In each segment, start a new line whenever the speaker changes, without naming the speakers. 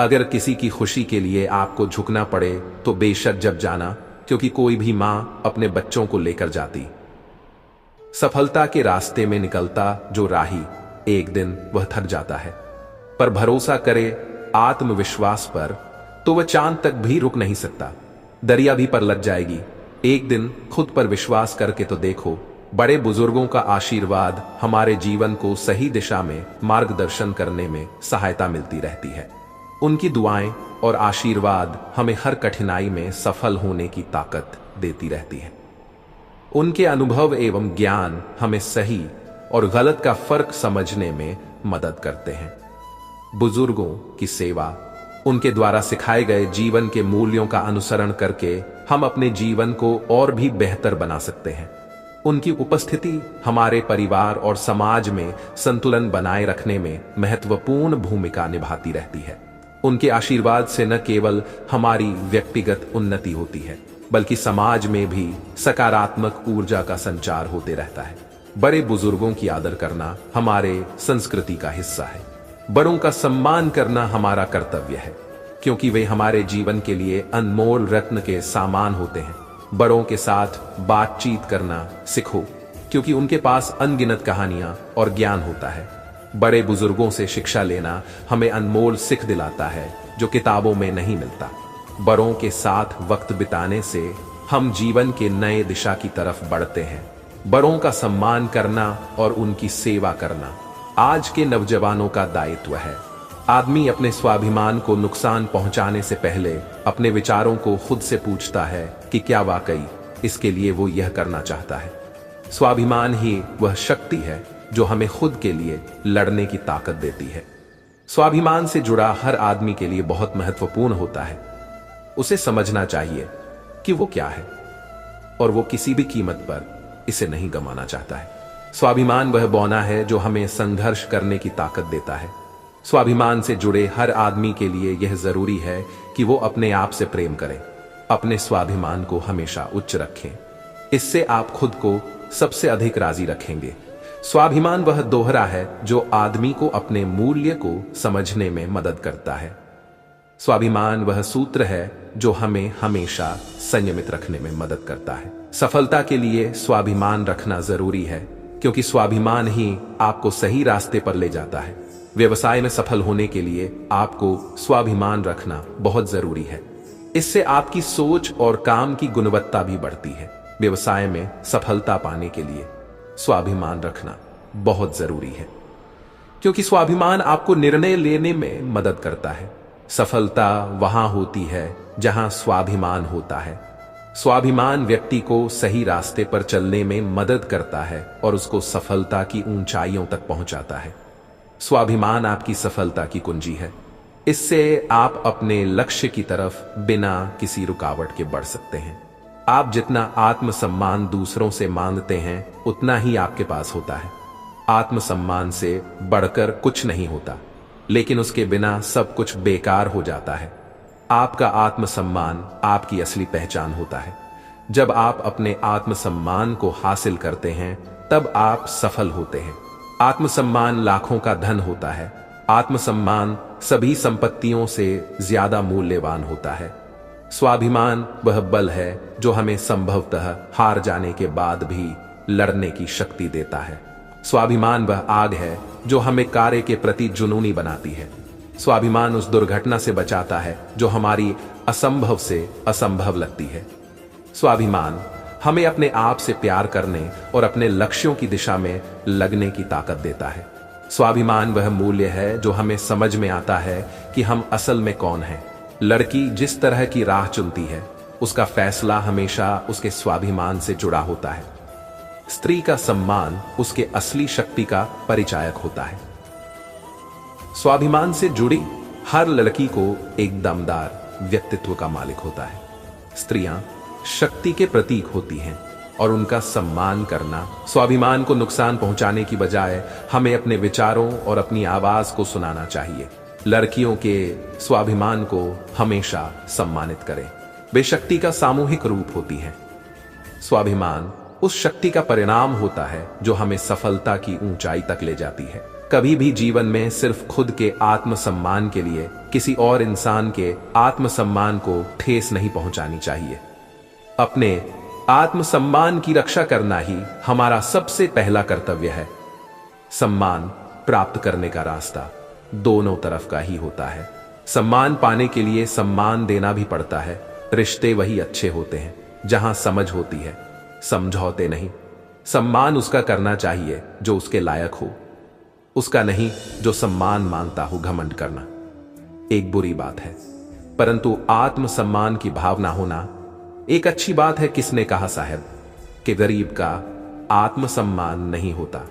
अगर किसी की खुशी के लिए आपको झुकना पड़े तो बेशक जब जाना, क्योंकि कोई भी मां अपने बच्चों को लेकर जाती। सफलता के रास्ते में निकलता जो राही, एक दिन वह थक जाता है, पर भरोसा करे आत्मविश्वास पर तो वह चांद तक भी रुक नहीं सकता। दरिया भी पर लग जाएगी, एक दिन खुद पर विश्वास करके तो देखो। बड़े बुजुर्गों का आशीर्वाद हमारे जीवन को सही दिशा में मार्गदर्शन करने में सहायता मिलती रहती है। उनकी दुआएं और आशीर्वाद हमें हर कठिनाई में सफल होने की ताकत देती रहती है। उनके अनुभव एवं ज्ञान हमें सही और गलत का फर्क समझने में मदद करते हैं। बुजुर्गों की सेवा, उनके द्वारा सिखाए गए जीवन के मूल्यों का अनुसरण करके हम अपने जीवन को और भी बेहतर बना सकते हैं। उनकी उपस्थिति हमारे परिवार और समाज में संतुलन बनाए रखने में महत्वपूर्ण भूमिका निभाती रहती है। उनके आशीर्वाद से न केवल हमारी व्यक्तिगत उन्नति होती है, बल्कि समाज में भी सकारात्मक ऊर्जा का संचार होते रहता है। बड़े बुजुर्गों की आदर करना हमारे संस्कृति का हिस्सा है। बड़ों का सम्मान करना हमारा कर्तव्य है, क्योंकि वे हमारे जीवन के लिए अनमोल रत्न के सामान होते हैं। बड़ों के साथ बातचीत करना सीखो, क्योंकि उनके पास अनगिनत कहानियां और ज्ञान होता है। बड़े बुजुर्गों से शिक्षा लेना हमें अनमोल सीख दिलाता है, जो किताबों में नहीं मिलता। बड़ों के साथ वक्त बिताने से हम जीवन के नए दिशा की तरफ बढ़ते हैं। बड़ों का सम्मान करना और उनकी सेवा करना आज के नौजवानों का दायित्व है। आदमी अपने स्वाभिमान को नुकसान पहुंचाने से पहले अपने विचारों को खुद से पूछता है कि क्या वाकई इसके लिए वो यह करना चाहता है। स्वाभिमान ही वह शक्ति है जो हमें खुद के लिए लड़ने की ताकत देती है। स्वाभिमान से जुड़ा हर आदमी के लिए बहुत महत्वपूर्ण होता है। उसे समझना चाहिए कि वो क्या है और वो किसी भी कीमत पर इसे नहीं गंवाना चाहता है। स्वाभिमान वह बौना है जो हमें संघर्ष करने की ताकत देता है। स्वाभिमान से जुड़े हर आदमी के लिए यह जरूरी है कि वो अपने आप से प्रेम करें, अपने स्वाभिमान को हमेशा उच्च रखें। इससे आप खुद को सबसे अधिक राजी रखेंगे। स्वाभिमान वह दोहरा है जो आदमी को अपने मूल्य को समझने में मदद करता है। स्वाभिमान वह सूत्र है जो हमें हमेशा संयमित रखने में मदद करता है। सफलता के लिए स्वाभिमान रखना जरूरी है, क्योंकि स्वाभिमान ही आपको सही रास्ते पर ले जाता है। व्यवसाय में सफल होने के लिए आपको स्वाभिमान रखना बहुत जरूरी है। इससे आपकी सोच और काम की गुणवत्ता भी बढ़ती है। व्यवसाय में सफलता पाने के लिए स्वाभिमान रखना बहुत जरूरी है, क्योंकि स्वाभिमान आपको निर्णय लेने में मदद करता है। सफलता वहां होती है जहां स्वाभिमान होता है। स्वाभिमान व्यक्ति को सही रास्ते पर चलने में मदद करता है और उसको सफलता की ऊंचाइयों तक पहुंचाता है। स्वाभिमान आपकी सफलता की कुंजी है। इससे आप अपने लक्ष्य की तरफ बिना किसी रुकावट के बढ़ सकते हैं। आप जितना आत्मसम्मान दूसरों से मांगते हैं, उतना ही आपके पास होता है। आत्मसम्मान से बढ़कर कुछ नहीं होता, लेकिन उसके बिना सब कुछ बेकार हो जाता है। आपका आत्मसम्मान आपकी असली पहचान होता है। जब आप अपने आत्मसम्मान को हासिल करते हैं, तब आप सफल होते हैं। आत्मसम्मान लाखों का धन होता है। आत्मसम्मान सभी संपत्तियों से ज्यादा मूल्यवान होता है। स्वाभिमान वह बल है जो हमें संभवतः हार जाने के बाद भी लड़ने की शक्ति देता है। स्वाभिमान वह आग है जो हमें कार्य के प्रति जुनूनी बनाती है। स्वाभिमान उस दुर्घटना से बचाता है जो हमारी असंभव से असंभव लगती है। स्वाभिमान हमें अपने आप से प्यार करने और अपने लक्ष्यों की दिशा में लगने की ताकत देता है। स्वाभिमान वह मूल्य है जो हमें समझ में आता है कि हम असल में कौन हैं। लड़की जिस तरह की राह चुनती है, उसका फैसला हमेशा उसके स्वाभिमान से जुड़ा होता है। स्त्री का सम्मान उसके असली शक्ति का परिचायक होता है। स्वाभिमान से जुड़ी हर लड़की को एक दमदार व्यक्तित्व का मालिक होता है। स्त्रियां शक्ति के प्रतीक होती हैं और उनका सम्मान करना, स्वाभिमान को नुकसान पहुंचाने की बजाय हमें अपने विचारों और अपनी आवाज को सुनाना चाहिए। लड़कियों के स्वाभिमान को हमेशा सम्मानित करें। वे शक्ति का सामूहिक रूप होती हैं। स्वाभिमान उस शक्ति का परिणाम होता है जो हमें सफलता की ऊंचाई तक ले जाती है। कभी भी जीवन में सिर्फ खुद के आत्मसम्मान के लिए किसी और इंसान के आत्मसम्मान को ठेस नहीं पहुंचानी चाहिए। अपने आत्मसम्मान की रक्षा करना ही हमारा सबसे पहला कर्तव्य है। सम्मान प्राप्त करने का रास्ता दोनों तरफ का ही होता है। सम्मान पाने के लिए सम्मान देना भी पड़ता है। रिश्ते वही अच्छे होते हैं जहां समझ होती है, समझौते नहीं। सम्मान उसका करना चाहिए जो उसके लायक हो, उसका नहीं जो सम्मान मांगता हो। घमंड करना एक बुरी बात है, परंतु आत्मसम्मान की भावना होना एक अच्छी बात है। किसने कहा साहब कि गरीब का आत्मसम्मान नहीं होता?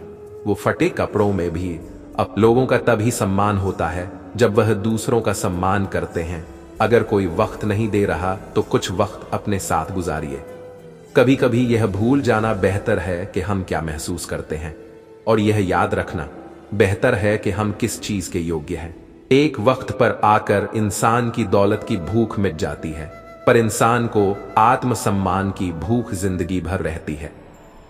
वो फटे कपड़ों में भी अब लोगों का तभी सम्मान होता है जब वह दूसरों का सम्मान करते हैं। अगर कोई वक्त नहीं दे रहा तो कुछ वक्त अपने साथ गुजारिए। कभी कभी यह भूल जाना बेहतर है कि हम क्या महसूस करते हैं, और यह याद रखना बेहतर है कि हम किस चीज के योग्य हैं। एक वक्त पर आकर इंसान की दौलत की भूख मिट जाती है, पर इंसान को आत्मसम्मान की भूख जिंदगी भर रहती है।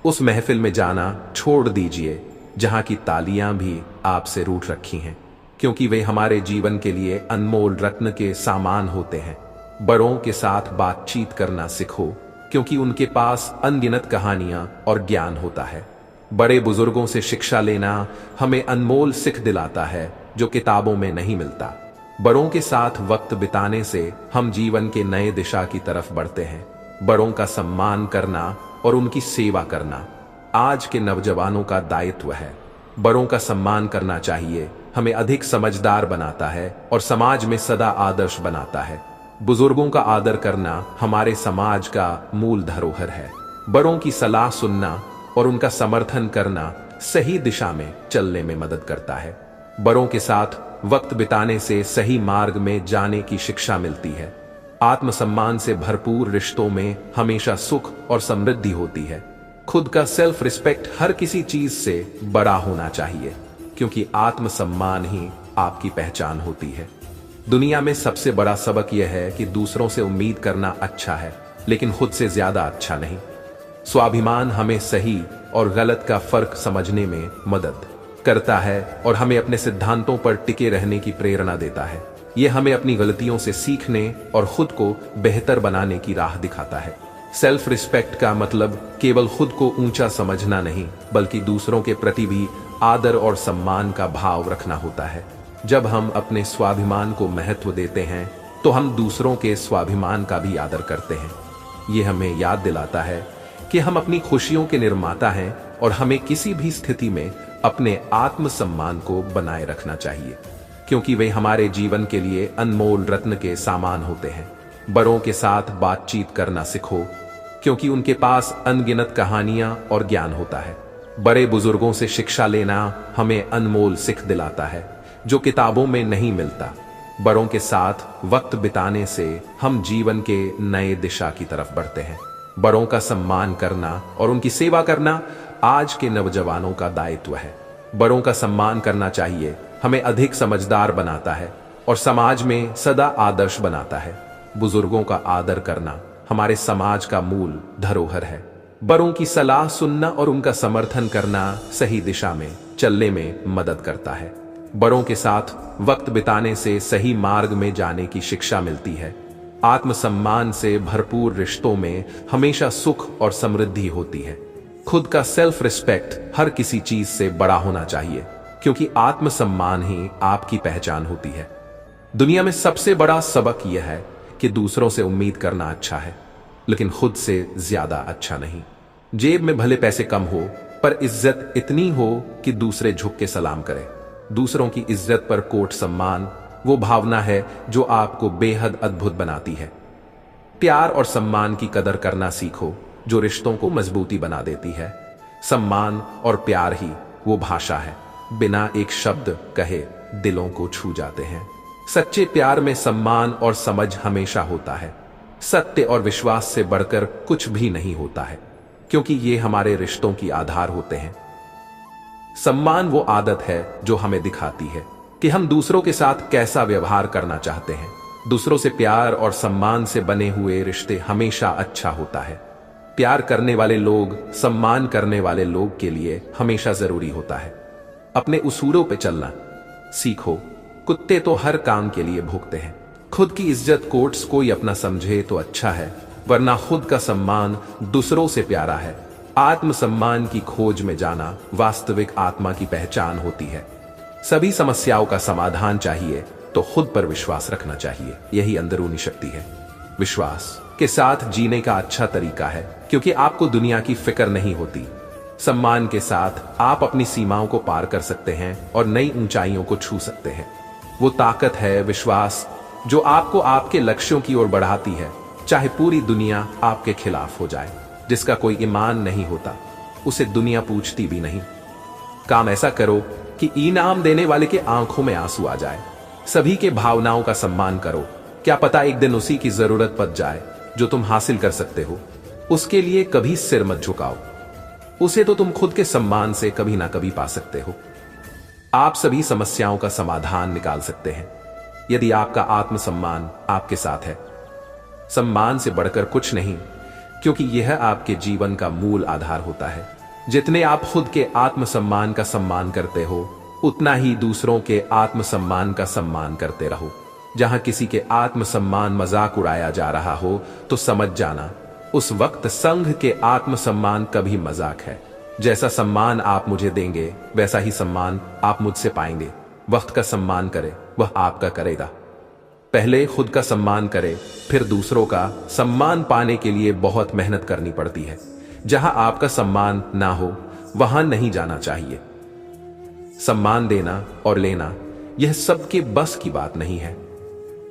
उस महफिल में जाना छोड़ दीजिए जहां की तालियां भी आपसे रूठ रखी हैं, क्योंकि वे हमारे जीवन के लिए अनमोल रत्न के सामान होते हैं। बड़ों के साथ बातचीत करना सीखो, क्योंकि उनके पास अनगिनत कहानियां और ज्ञान होता है। बड़े बुजुर्गों से शिक्षा लेना हमें अनमोल सिख दिलाता है जो किताबों में नहीं मिलता। बड़ों के साथ वक्त बिताने से हम जीवन के नए दिशा की तरफ बढ़ते हैं। बड़ों का सम्मान करना और उनकी सेवा करना आज के नौजवानों का दायित्व है। बड़ों का सम्मान करना चाहिए, हमें अधिक समझदार बनाता है और समाज में सदा आदर्श बनाता है। बुजुर्गों का आदर करना हमारे समाज का मूल धरोहर है। बड़ों की सलाह सुनना और उनका समर्थन करना सही दिशा में चलने में मदद करता है। बड़ों के साथ वक्त बिताने से सही मार्ग में जाने की शिक्षा मिलती है। आत्मसम्मान से भरपूर रिश्तों में हमेशा सुख और समृद्धि होती है। खुद का सेल्फ रिस्पेक्ट हर किसी चीज से बड़ा होना चाहिए, क्योंकि आत्मसम्मान ही आपकी पहचान होती है। दुनिया में सबसे बड़ा सबक यह है कि दूसरों से उम्मीद करना अच्छा है, लेकिन खुद से ज्यादा अच्छा नहीं। स्वाभिमान हमें सही और गलत का फर्क समझने में मदद करता है और हमें अपने सिद्धांतों पर टिके रहने की प्रेरणा देता है। यह हमें अपनी गलतियों से सीखने और खुद को बेहतर बनाने की राह दिखाता है। सेल्फ रिस्पेक्ट का मतलब केवल खुद को ऊंचा समझना नहीं, बल्कि दूसरों के प्रति भी आदर और सम्मान का भाव रखना होता है। जब हम अपने स्वाभिमान को महत्व देते हैं तो हम दूसरों के स्वाभिमान का भी आदर करते हैं। ये हमें याद दिलाता है कि हम अपनी खुशियों के निर्माता हैं और हमें किसी भी स्थिति में अपने आत्मसम्मान को बनाए रखना चाहिए, क्योंकि वे हमारे जीवन के लिए अनमोल रत्न के सामान होते हैं। बड़ों के साथ बातचीत करना सीखो, क्योंकि उनके पास अनगिनत कहानियां और ज्ञान होता है। बड़े बुजुर्गों से शिक्षा लेना हमें अनमोल सीख दिलाता है, जो किताबों में नहीं मिलता। बड़ों के साथ वक्त बिताने से हम जीवन के नए दिशा की तरफ बढ़ते हैं। बड़ों का सम्मान करना और उनकी सेवा करना आज के नौजवानों का दायित्व है। बड़ों का सम्मान करना चाहिए, हमें अधिक समझदार बनाता है और समाज में सदा आदर्श बनाता है। बुजुर्गों का आदर करना हमारे समाज का मूल धरोहर है। बड़ों की सलाह सुनना और उनका समर्थन करना सही दिशा में चलने में मदद करता है। बड़ों के साथ वक्त बिताने से सही मार्ग में जाने की शिक्षा मिलती है। आत्मसम्मान से भरपूर रिश्तों में हमेशा सुख और समृद्धि होती है। खुद का सेल्फ रिस्पेक्ट हर किसी चीज से बड़ा होना चाहिए, क्योंकि आत्मसम्मान ही आपकी पहचान होती है। दुनिया में सबसे बड़ा सबक यह है कि दूसरों से उम्मीद करना अच्छा है, लेकिन खुद से ज्यादा अच्छा नहीं। जेब में भले पैसे कम हो, पर इज्जत इतनी हो कि दूसरे झुक के सलाम करें। दूसरों की इज्जत पर कोट सम्मान वो भावना है जो आपको बेहद अद्भुत बनाती है। प्यार और सम्मान की कदर करना सीखो, जो रिश्तों को मजबूती बना देती है। सम्मान और प्यार ही वो भाषा है, बिना एक शब्द कहे दिलों को छू जाते हैं। सच्चे प्यार में सम्मान और समझ हमेशा होता है। सत्य और विश्वास से बढ़कर कुछ भी नहीं होता है, क्योंकि ये हमारे रिश्तों की आधार होते हैं। सम्मान वो आदत है जो हमें दिखाती है कि हम दूसरों के साथ कैसा व्यवहार करना चाहते हैं। दूसरों से प्यार और सम्मान से बने हुए रिश्ते हमेशा अच्छा होता है। प्यार करने वाले लोग सम्मान करने वाले लोग के लिए हमेशा जरूरी होता है। अपने उसूलों पे चलना सीखो। कुत्ते तो हर काम के लिए भौंकते हैं। खुद की इज्जत कोर्ट्स कोई अपना समझे तो अच्छा है, वरना खुद का सम्मान दूसरों से प्यारा है। आत्मसम्मान की खोज में जाना वास्तविक आत्मा की पहचान होती है। सभी समस्याओं का समाधान चाहिए तो खुद पर विश्वास रखना चाहिए। यही अंदरूनी शक्ति है। विश्वास के साथ जीने का अच्छा तरीका है, क्योंकि आपको दुनिया की फिक्र नहीं होती। सम्मान के साथ आप अपनी सीमाओं को पार कर सकते हैं और नई ऊंचाइयों को छू सकते हैं। वो ताकत है विश्वास जो आपको आपके लक्ष्यों की ओर बढ़ाती है, चाहे पूरी दुनिया आपके खिलाफ हो जाए। जिसका कोई ईमान नहीं होता उसे दुनिया पूछती भी नहीं। काम ऐसा करो कि इनाम देने वाले के आंखों में आंसू आ जाए। सभी के भावनाओं का सम्मान करो। क्या पता एक दिन उसी की जरूरत पड़ जाए जो तुम हासिल कर सकते हो। उसके लिए कभी सिर मत झुकाओ। उसे तो तुम खुद के सम्मान से कभी ना कभी पा सकते हो। आप सभी समस्याओं का समाधान निकाल सकते हैं यदि आपका आत्मसम्मान आपके साथ है। सम्मान से बढ़कर कुछ नहीं, क्योंकि यह आपके जीवन का मूल आधार होता है। जितने आप खुद के आत्मसम्मान का सम्मान करते हो, उतना ही दूसरों के आत्मसम्मान का सम्मान करते रहो। जहां किसी के आत्मसम्मान मजाक उड़ाया जा रहा हो तो समझ जाना उस वक्त संघ के आत्मसम्मान का भी मजाक है। जैसा सम्मान आप मुझे देंगे वैसा ही सम्मान आप मुझसे पाएंगे। वक्त का सम्मान करें, वह आपका करेगा। पहले खुद का सम्मान करें, फिर दूसरों का। सम्मान पाने के लिए बहुत मेहनत करनी पड़ती है। जहां आपका सम्मान ना हो वहां नहीं जाना चाहिए। सम्मान देना और लेना यह सबके बस की बात नहीं है।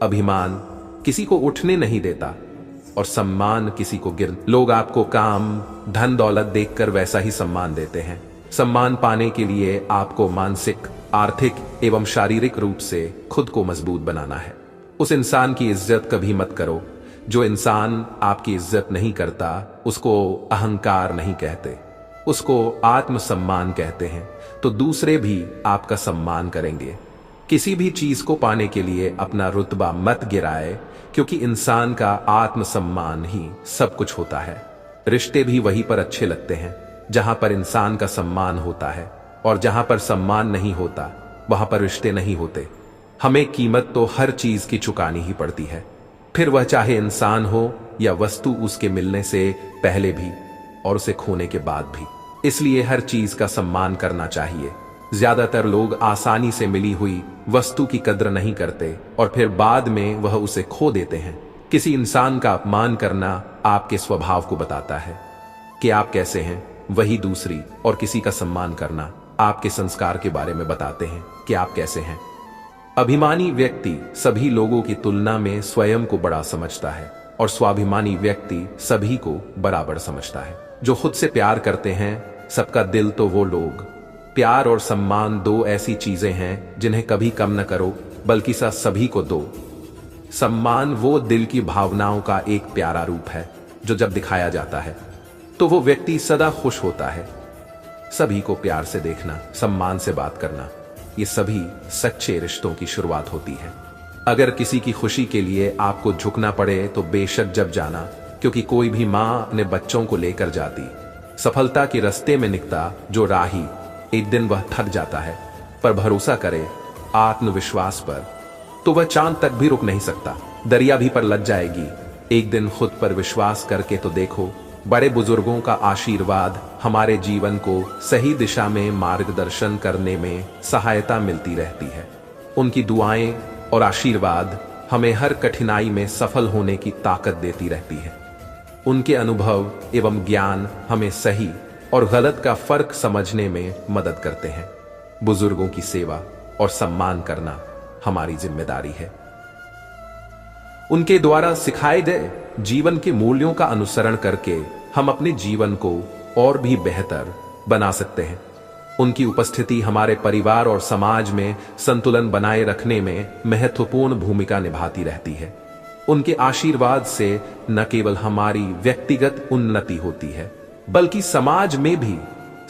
अभिमान किसी को उठने नहीं देता और सम्मान किसी को गिर। लोग आपको काम धन दौलत देखकर वैसा ही सम्मान देते हैं। सम्मान पाने के लिए आपको मानसिक, आर्थिक एवं शारीरिक रूप से खुद को मजबूत बनाना है। उस इंसान की इज्जत कभी मत करो। जो इंसान आपकी इज्जत नहीं करता उसको अहंकार नहीं कहते, उसको आत्मसम्मान कहते हैं। तो दूसरे भी आपका सम्मान करेंगे। किसी भी चीज को पाने के लिए अपना रुतबा मत गिराए, क्योंकि इंसान का आत्मसम्मान ही सब कुछ होता है। रिश्ते भी वहीं पर अच्छे लगते हैं जहां पर इंसान का सम्मान होता है, और जहां पर सम्मान नहीं होता वहां पर रिश्ते नहीं होते। हमें कीमत तो हर चीज की चुकानी ही पड़ती है, फिर वह चाहे इंसान हो या वस्तु, उसके मिलने से पहले भी और उसे खोने के बाद भी। इसलिए हर चीज का सम्मान करना चाहिए। ज्यादातर लोग आसानी से मिली हुई वस्तु की कद्र नहीं करते और फिर बाद में वह उसे खो देते हैं। किसी इंसान का अपमान करना आपके स्वभाव को बताता है कि आप कैसे हैं। वही दूसरी और किसी का सम्मान करना आपके संस्कार के बारे में बताते हैं कि आप कैसे हैं। अभिमानी व्यक्ति सभी लोगों की तुलना में स्वयं को बड़ा समझता है और स्वाभिमानी व्यक्ति सभी को बराबर समझता है। जो खुद से प्यार करते हैं सबका दिल, तो वो लोग। प्यार और सम्मान दो ऐसी चीजें हैं जिन्हें कभी कम न करो बल्कि सभी को दो। सम्मान वो दिल की भावनाओं का एक प्यारा रूप है जो जब दिखाया जाता है तो वो व्यक्ति सदा खुश होता है। सभी को प्यार से देखना, सम्मान से बात करना, ये सभी सच्चे रिश्तों की शुरुआत होती है। अगर किसी की खुशी के लिए आपको झुकना पड़े तो बेशक जब जाना, क्योंकि कोई भी मां अपने बच्चों को लेकर जाती। सफलता के रास्ते में निकलता जो राही, एक दिन वह थक जाता है, पर भरोसा करे आत्मविश्वास पर तो वह चांद तक भी रुक नहीं सकता। दरिया भी पर लग जाएगी। एक दिन खुद पर विश्वास करके तो देखो। बड़े बुजुर्गों का आशीर्वाद हमारे जीवन को सही दिशा में मार्गदर्शन करने में सहायता मिलती रहती है। उनकी दुआएं और आशीर्वाद हमें हर कठिनाई में सफल होने की ताकत देती रहती है। उनके अनुभव एवं ज्ञान हमें सही और गलत का फर्क समझने में मदद करते हैं। बुजुर्गों की सेवा और सम्मान करना हमारी जिम्मेदारी है। उनके द्वारा सिखाए गए जीवन के मूल्यों का अनुसरण करके हम अपने जीवन को और भी बेहतर बना सकते हैं। उनकी उपस्थिति हमारे परिवार और समाज में संतुलन बनाए रखने में महत्वपूर्ण भूमिका निभाती रहती है। उनके आशीर्वाद से न केवल हमारी व्यक्तिगत उन्नति होती है, बल्कि समाज में भी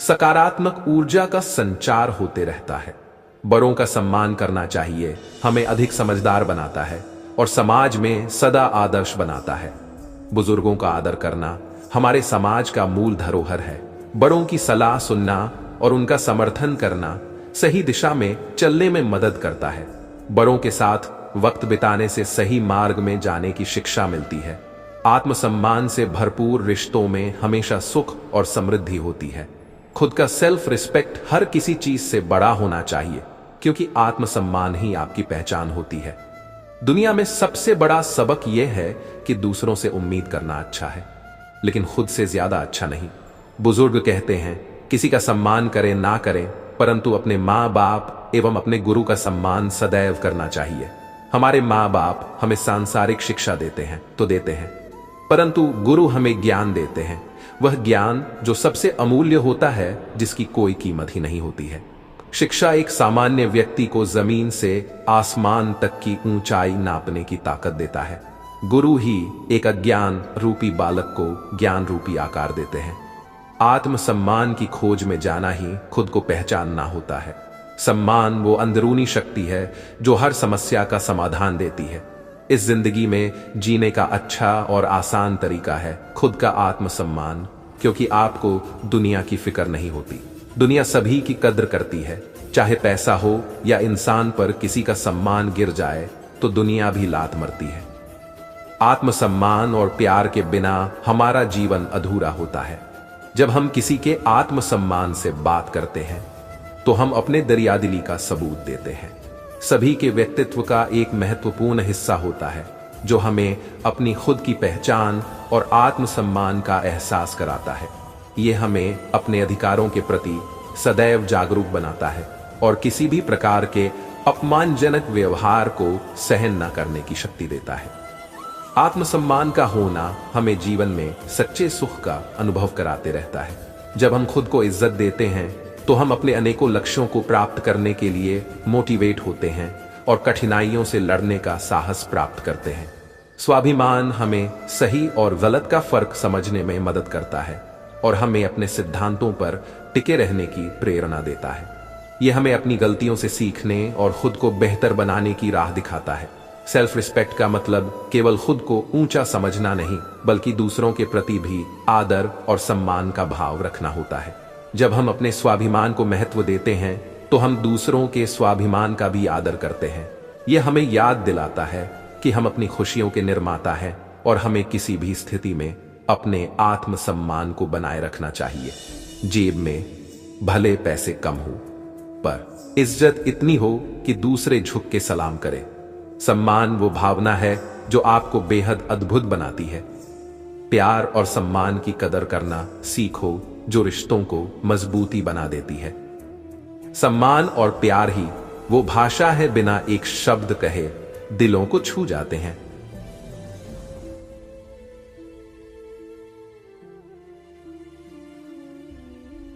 सकारात्मक ऊर्जा का संचार होते रहता है। बड़ों का सम्मान करना चाहिए, हमें अधिक समझदार बनाता है और समाज में सदा आदर्श बनाता है। बुजुर्गों का आदर करना हमारे समाज का मूल धरोहर है। बड़ों की सलाह सुनना और उनका समर्थन करना सही दिशा में चलने में मदद करता है। बड़ों के साथ वक्त बिताने से सही मार्ग में जाने की शिक्षा मिलती है। आत्मसम्मान से भरपूर रिश्तों में हमेशा सुख और समृद्धि होती है। खुद का सेल्फ रिस्पेक्ट हर किसी चीज से बड़ा होना चाहिए, क्योंकि आत्मसम्मान ही आपकी पहचान होती है। दुनिया में सबसे बड़ा सबक यह है कि दूसरों से उम्मीद करना अच्छा है, लेकिन खुद से ज्यादा अच्छा नहीं। बुजुर्ग कहते हैं, किसी का सम्मान करें ना करें, परंतु अपने माँ बाप एवं अपने गुरु का सम्मान सदैव करना चाहिए। हमारे माँ बाप हमें सांसारिक शिक्षा देते हैं तो देते हैं, परंतु गुरु हमें ज्ञान देते हैं, वह ज्ञान जो सबसे अमूल्य होता है, जिसकी कोई कीमत ही नहीं होती है। शिक्षा एक सामान्य व्यक्ति को जमीन से आसमान तक की ऊंचाई नापने की ताकत देता है। गुरु ही एक अज्ञान रूपी बालक को ज्ञान रूपी आकार देते हैं। आत्मसम्मान की खोज में जाना ही खुद को पहचानना होता है। सम्मान वो अंदरूनी शक्ति है जो हर समस्या का समाधान देती है। इस जिंदगी में जीने का अच्छा और आसान तरीका है खुद का आत्मसम्मान, क्योंकि आपको दुनिया की फिक्र नहीं होती। दुनिया सभी की कद्र करती है, चाहे पैसा हो या इंसान पर किसी का सम्मान गिर जाए तो दुनिया भी लात मरती है। आत्मसम्मान और प्यार के बिना हमारा जीवन अधूरा होता है। जब हम किसी के आत्मसम्मान से बात करते हैं तो हम अपने दरियादिली का सबूत देते हैं। सभी के व्यक्तित्व का एक महत्वपूर्ण हिस्सा होता है जो हमें अपनी खुद की पहचान और आत्मसम्मान का एहसास कराता है। ये हमें अपने अधिकारों के प्रति सदैव जागरूक बनाता है और किसी भी प्रकार के अपमानजनक व्यवहार को सहन न करने की शक्ति देता है। आत्मसम्मान का होना हमें जीवन में सच्चे सुख का अनुभव कराते रहता है। जब हम खुद को इज्जत देते हैं तो हम अपने अनेकों लक्ष्यों को प्राप्त करने के लिए मोटिवेट होते हैं और कठिनाइयों से लड़ने का साहस प्राप्त करते हैं। स्वाभिमान हमें सही और गलत का फर्क समझने में मदद करता है और हमें अपने सिद्धांतों पर टिके रहने की प्रेरणा देता है। यह हमें अपनी गलतियों से सीखने और खुद को बेहतर बनाने की राह दिखाता है। सेल्फ रिस्पेक्ट का मतलब केवल खुद को ऊंचा समझना नहीं, बल्कि दूसरों के प्रति भी आदर और सम्मान का भाव रखना होता है। जब हम अपने स्वाभिमान को महत्व देते हैं तो हम दूसरों के स्वाभिमान का भी आदर करते हैं। यह हमें याद दिलाता है कि हम अपनी खुशियों के निर्माता हैं और हमें किसी भी स्थिति में अपने आत्मसम्मान को बनाए रखना चाहिए। जेब में भले पैसे कम हो, पर इज्जत इतनी हो कि दूसरे झुक के सलाम करें। सम्मान वो भावना है जो आपको बेहद अद्भुत बनाती है। प्यार और सम्मान की कदर करना सीखो, जो रिश्तों को मजबूती बना देती है। सम्मान और प्यार ही वो भाषा है बिना एक शब्द कहे दिलों को छू जाते हैं।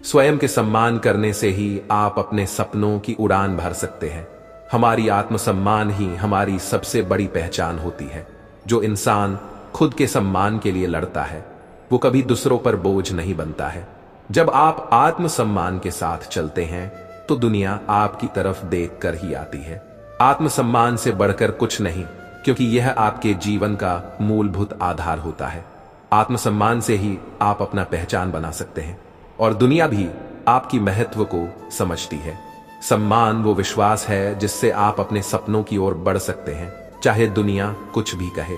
स्वयं के सम्मान करने से ही आप अपने सपनों की उड़ान भर सकते हैं। हमारी आत्मसम्मान ही हमारी सबसे बड़ी पहचान होती है। जो इंसान खुद के सम्मान के लिए लड़ता है वो कभी दूसरों पर बोझ नहीं बनता है। जब आप आत्मसम्मान के साथ चलते हैं तो दुनिया आपकी तरफ देख कर ही आती है। आत्मसम्मान से बढ़कर कुछ नहीं, क्योंकि यह आपके जीवन का मूलभूत आधार होता है। आत्मसम्मान से ही आप अपना पहचान बना सकते हैं और दुनिया भी आपकी महत्व को समझती है। सम्मान वो विश्वास है जिससे आप अपने सपनों की ओर बढ़ सकते हैं, चाहे दुनिया कुछ भी कहे।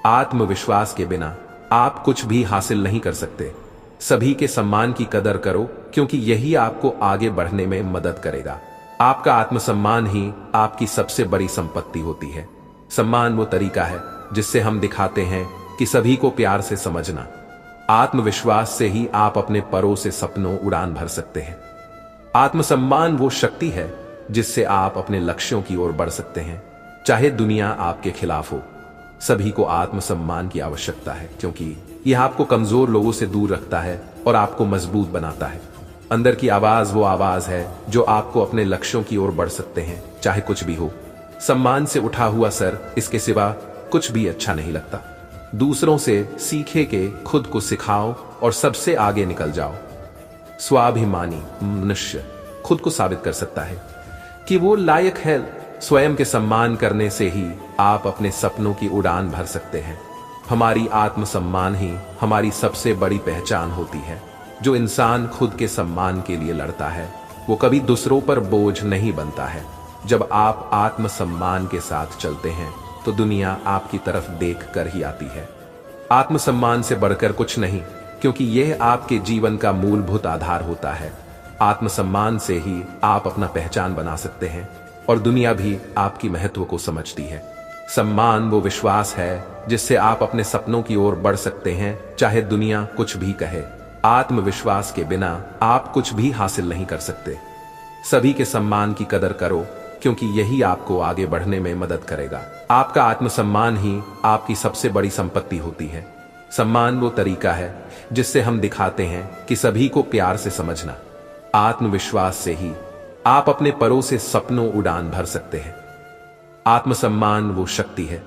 आत्मविश्वास के बिना आप कुछ भी हासिल नहीं कर सकते। सभी के सम्मान की कदर करो, क्योंकि यही आपको आगे बढ़ने में मदद करेगा। आपका आत्मसम्मान ही आपकी सबसे बड़ी संपत्ति होती है। सम्मान वो तरीका है जिससे हम दिखाते हैं कि सभी को प्यार से समझना। आत्मविश्वास से ही आप अपने परों से सपनों उड़ान भर सकते हैं। आत्मसम्मान वो शक्ति है जिससे आप अपने लक्ष्यों की ओर बढ़ सकते हैं, चाहे दुनिया आपके खिलाफ हो। सभी को आत्मसम्मान की आवश्यकता है, क्योंकि यह आपको कमजोर लोगों से दूर रखता है और आपको मजबूत बनाता है। अंदर की आवाज वो आवाज है जो आपको अपने लक्ष्यों की ओर बढ़ सकते हैं, चाहे कुछ भी हो। सम्मान से उठा हुआ सर, इसके सिवा कुछ भी अच्छा नहीं लगता। दूसरों से सीखे के खुद को सिखाओ और सबसे आगे निकल जाओ। स्वाभिमानी मनुष्य खुद को साबित कर सकता है कि वो लायक है। स्वयं के सम्मान करने से ही आप अपने सपनों की उड़ान भर सकते हैं। हमारी आत्मसम्मान ही हमारी सबसे बड़ी पहचान होती है। जो इंसान खुद के सम्मान के लिए लड़ता है वो कभी दूसरों पर बोझ नहीं बनता है। जब आप आत्मसम्मान के साथ चलते हैं तो दुनिया आपकी तरफ देख कर ही आती है। आत्मसम्मान से बढ़कर कुछ नहीं, क्योंकि यह आपके जीवन का मूलभूत आधार होता है। आत्मसम्मान से ही आप अपना पहचान बना सकते हैं और दुनिया भी आपकी महत्व को समझती है। सम्मान वो विश्वास है जिससे आप अपने सपनों की ओर बढ़ सकते हैं, चाहे दुनिया कुछ भी कहे। आत्मविश्वास के बिना आप कुछ भी हासिल नहीं कर सकते। सभी के सम्मान की कदर करो, क्योंकि यही आपको आगे बढ़ने में मदद करेगा। आपका आत्मसम्मान ही आपकी सबसे बड़ी संपत्ति होती है। सम्मान वो तरीका है जिससे हम दिखाते हैं कि सभी को प्यार से समझना। आत्मविश्वास से ही आप अपने परों से सपनों उड़ान भर सकते हैं। आत्मसम्मान वो शक्ति है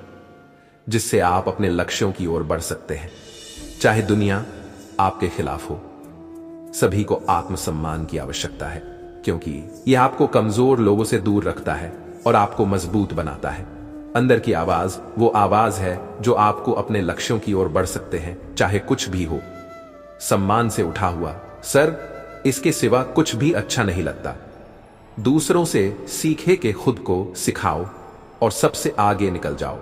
जिससे आप अपने लक्ष्यों की ओर बढ़ सकते हैं, चाहे दुनिया आपके खिलाफ हो। सभी को आत्मसम्मान की आवश्यकता है, क्योंकि यह आपको कमजोर लोगों से दूर रखता है और आपको मजबूत बनाता है। अंदर की आवाज वो आवाज है जो आपको अपने लक्ष्यों की ओर बढ़ सकते हैं, चाहे कुछ भी हो। सम्मान से उठा हुआ सर, इसके सिवा कुछ भी अच्छा नहीं लगता। दूसरों से सीखे के खुद को सिखाओ और सबसे आगे निकल जाओ।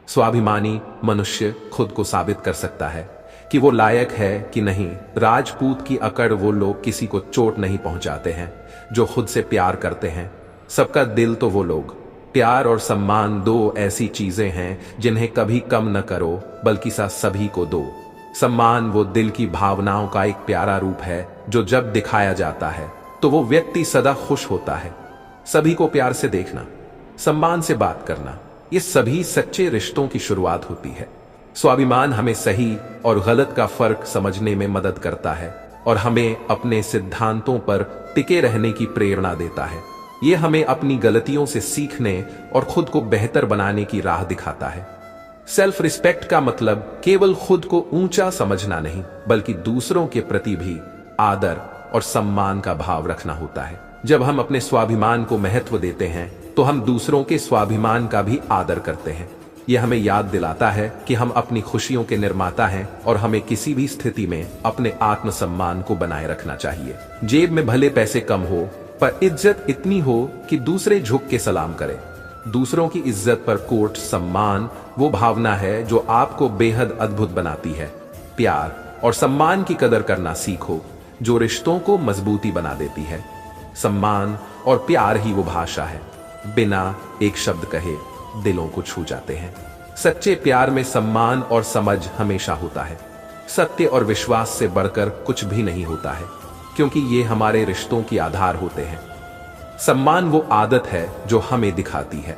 स्वाभिमानी मनुष्य खुद को साबित कर सकता है कि वो लायक है कि नहीं। राजपूत की अकड़ वो लोग किसी को चोट नहीं पहुंचाते हैं जो खुद से प्यार करते हैं। सबका दिल तो वो लोग। प्यार और सम्मान दो ऐसी चीजें हैं जिन्हें कभी कम न करो, बल्कि सभी को दो। सम्मान वो दिल की भावनाओं का एक प्यारा रूप है जो जब दिखाया जाता है तो वो व्यक्ति सदा खुश होता है। सभी को प्यार से देखना, सम्मान से बात करना, ये सभी सच्चे रिश्तों की शुरुआत होती है। स्वाभिमान हमें सही और गलत का फर्क समझने में मदद करता है और हमें अपने सिद्धांतों पर टिके रहने की प्रेरणा देता है। ये हमें अपनी गलतियों से सीखने और खुद को बेहतर बनाने की राह दिखाता है। सेल्फ रिस्पेक्ट का मतलब केवल खुद को ऊंचा समझना नहीं, बल्कि दूसरों के प्रति भी आदर और सम्मान का भाव रखना होता है। जब हम अपने स्वाभिमान को महत्व देते हैं तो हम दूसरों के स्वाभिमान का भी आदर करते हैं। यह हमें याद दिलाता है कि हम अपनी खुशियों के निर्माता हैं और हमें किसी भी स्थिति में अपने आत्मसम्मान को बनाए रखना चाहिए। जेब में भले पैसे कम हो, पर इज्जत इतनी हो कि दूसरे झुक के सलाम करें। दूसरों की इज्जत पर कोट सम्मान वो भावना है जो आपको बेहद अद्भुत बनाती है। प्यार और सम्मान की कदर करना सीखो, जो रिश्तों को मजबूती बना देती है। सम्मान और प्यार ही वो भाषा है, बिना एक शब्द कहे दिलों को छू जाते हैं। सच्चे प्यार में सम्मान और समझ हमेशा होता है। सत्य और विश्वास से बढ़कर कुछ भी नहीं होता है, क्योंकि ये हमारे रिश्तों की आधार होते हैं। सम्मान वो आदत है जो हमें दिखाती है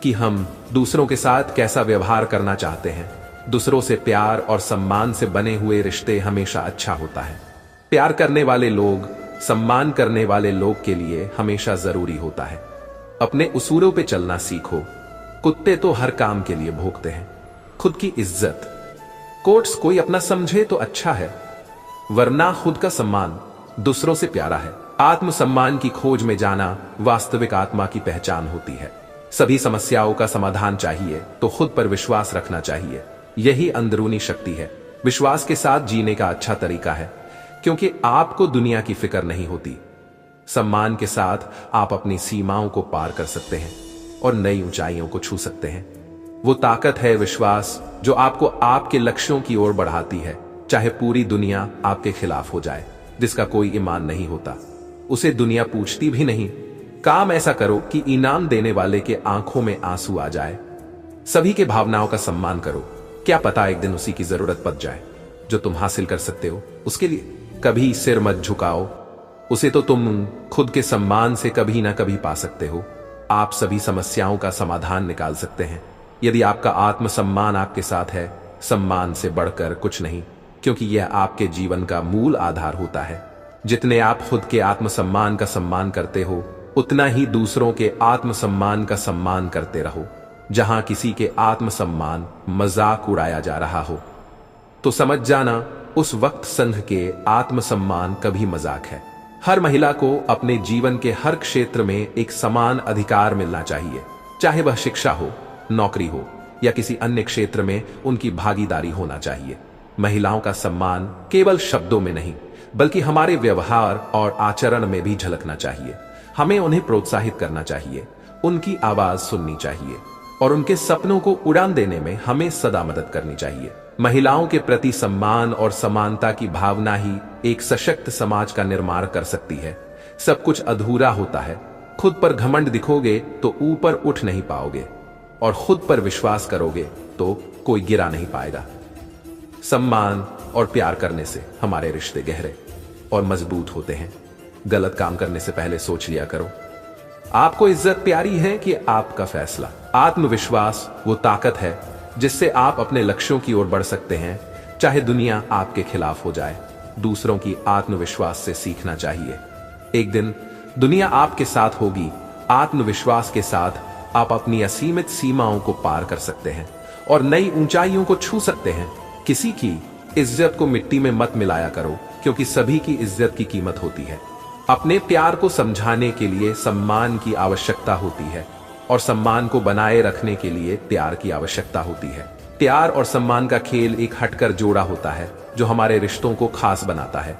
कि हम दूसरों के साथ कैसा व्यवहार करना चाहते हैं। दूसरों से प्यार और सम्मान से बने हुए रिश्ते हमेशा अच्छा होता है। प्यार करने वाले लोग सम्मान करने वाले लोग के लिए हमेशा जरूरी होता है। अपने उसूलों पे चलना सीखो। कुत्ते तो हर काम के लिए भौंकते हैं। खुद की इज्जत कोट्स कोई अपना समझे तो अच्छा है, वरना खुद का सम्मान दूसरों से प्यारा है। आत्मसम्मान की खोज में जाना वास्तविक आत्मा की पहचान होती है। सभी समस्याओं का समाधान चाहिए तो खुद पर विश्वास रखना चाहिए। यही अंदरूनी शक्ति है। विश्वास के साथ जीने का अच्छा तरीका है, क्योंकि आपको दुनिया की फिक्र नहीं होती। सम्मान के साथ आप अपनी सीमाओं को पार कर सकते हैं और नई ऊंचाइयों को छू सकते हैं। वो ताकत है विश्वास जो आपको आपके लक्ष्यों की ओर बढ़ाती है, चाहे पूरी दुनिया आपके खिलाफ हो जाए। जिसका कोई ईमान नहीं होता उसे दुनिया पूछती भी नहीं। काम ऐसा करो कि इनाम देने वाले के आंखों में आंसू आ जाए। सभी के भावनाओं का सम्मान करो। क्या पता एक दिन उसी की जरूरत पड़ जाए। जो तुम हासिल कर सकते हो उसके लिए कभी सिर मत झुकाओ। उसे तो तुम खुद के सम्मान से कभी ना कभी पा सकते हो। आप सभी समस्याओं का समाधान निकाल सकते हैं यदि आपका आत्मसम्मान आपके साथ है। सम्मान से बढ़कर कुछ नहीं, क्योंकि यह आपके जीवन का मूल आधार होता है। जितने आप खुद के आत्मसम्मान का सम्मान करते हो, उतना ही दूसरों के आत्मसम्मान का सम्मान करते रहो। जहां किसी के आत्मसम्मान मजाक उड़ाया जा रहा हो, तो समझ जाना उस वक्त संघ के आत्मसम्मान कभी मजाक है। हर महिला को अपने जीवन के हर क्षेत्र में एक समान अधिकार मिलना चाहिए, चाहे वह शिक्षा हो, नौकरी हो या किसी अन्य क्षेत्र में उनकी भागीदारी होना चाहिए। महिलाओं का सम्मान केवल शब्दों में नहीं बल्कि हमारे व्यवहार और आचरण में भी झलकना चाहिए। हमें उन्हें प्रोत्साहित करना चाहिए, उनकी आवाज सुननी चाहिए और उनके सपनों को उड़ान देने में हमें सदा मदद करनी चाहिए। महिलाओं के प्रति सम्मान और समानता की भावना ही एक सशक्त समाज का निर्माण कर सकती है। सब कुछ अधूरा होता है। खुद पर घमंड दिखोगे तो ऊपर उठ नहीं पाओगे और खुद पर विश्वास करोगे तो कोई गिरा नहीं पाएगा। सम्मान और प्यार करने से हमारे रिश्ते गहरे और मजबूत होते हैं। गलत काम करने से पहले सोच लिया करो, आपको इज्जत प्यारी है कि आपका फैसला। आत्मविश्वास वो ताकत है जिससे आप अपने लक्ष्यों की ओर बढ़ सकते हैं, चाहे दुनिया आपके खिलाफ हो जाए। दूसरों की आत्मविश्वास से सीखना चाहिए। एक दिन दुनिया आपके साथ होगी। आत्मविश्वास के साथ आप अपनी असीमित सीमाओं को पार कर सकते हैं और नई ऊंचाइयों को छू सकते हैं। किसी की इज्जत को मिट्टी में मत मिलाया करो, क्योंकि सभी की इज्जत की कीमत होती है। अपने प्यार को समझाने के लिए सम्मान की आवश्यकता होती है और सम्मान को बनाए रखने के लिए प्यार की आवश्यकता होती है। प्यार और सम्मान का खेल एक हटकर जोड़ा होता है जो हमारे रिश्तों को खास बनाता है।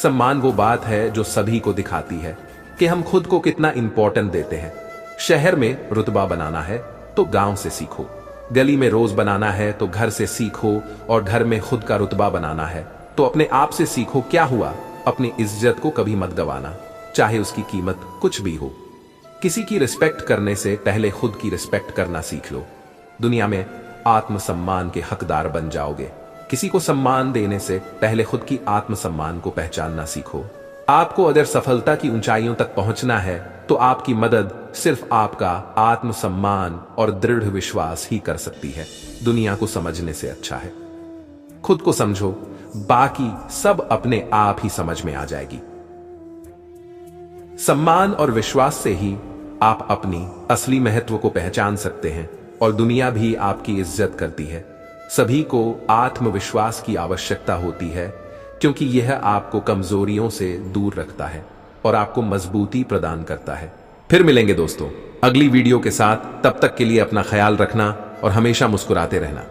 सम्मान वो बात है जो सभी को दिखाती है कि हम खुद को कितना इंपॉर्टेंट देते हैं। शहर में रुतबा बनाना है तो गांव से सीखो, गली में रोज बनाना है तो घर से सीखो, और घर में खुद का रुतबा बनाना है तो अपने आप से सीखो। क्या हुआ, अपनी इज्जत को कभी मत गवाना, चाहे उसकी कीमत कुछ भी हो। किसी की रिस्पेक्ट करने से पहले खुद की रिस्पेक्ट करना सीख लो। दुनिया में आत्मसम्मान के हकदार बन जाओगे। किसी को सम्मान देने से पहले खुद की आत्मसम्मान को पहचानना सीखो। आपको अगर सफलता की ऊंचाइयों तक पहुंचना है तो आपकी मदद सिर्फ आपका आत्मसम्मान और दृढ़ विश्वास ही कर सकती है। दुनिया को समझने से अच्छा है खुद को समझो, बाकी सब अपने आप ही समझ में आ जाएगी। सम्मान और विश्वास से ही आप अपनी असली महत्व को पहचान सकते हैं और दुनिया भी आपकी इज्जत करती है। सभी को आत्मविश्वास की आवश्यकता होती है, क्योंकि यह आपको कमजोरियों से दूर रखता है और आपको मजबूती प्रदान करता है। फिर मिलेंगे दोस्तों अगली वीडियो के साथ। तब तक के लिए अपना ख्याल रखना और हमेशा मुस्कुराते रहना।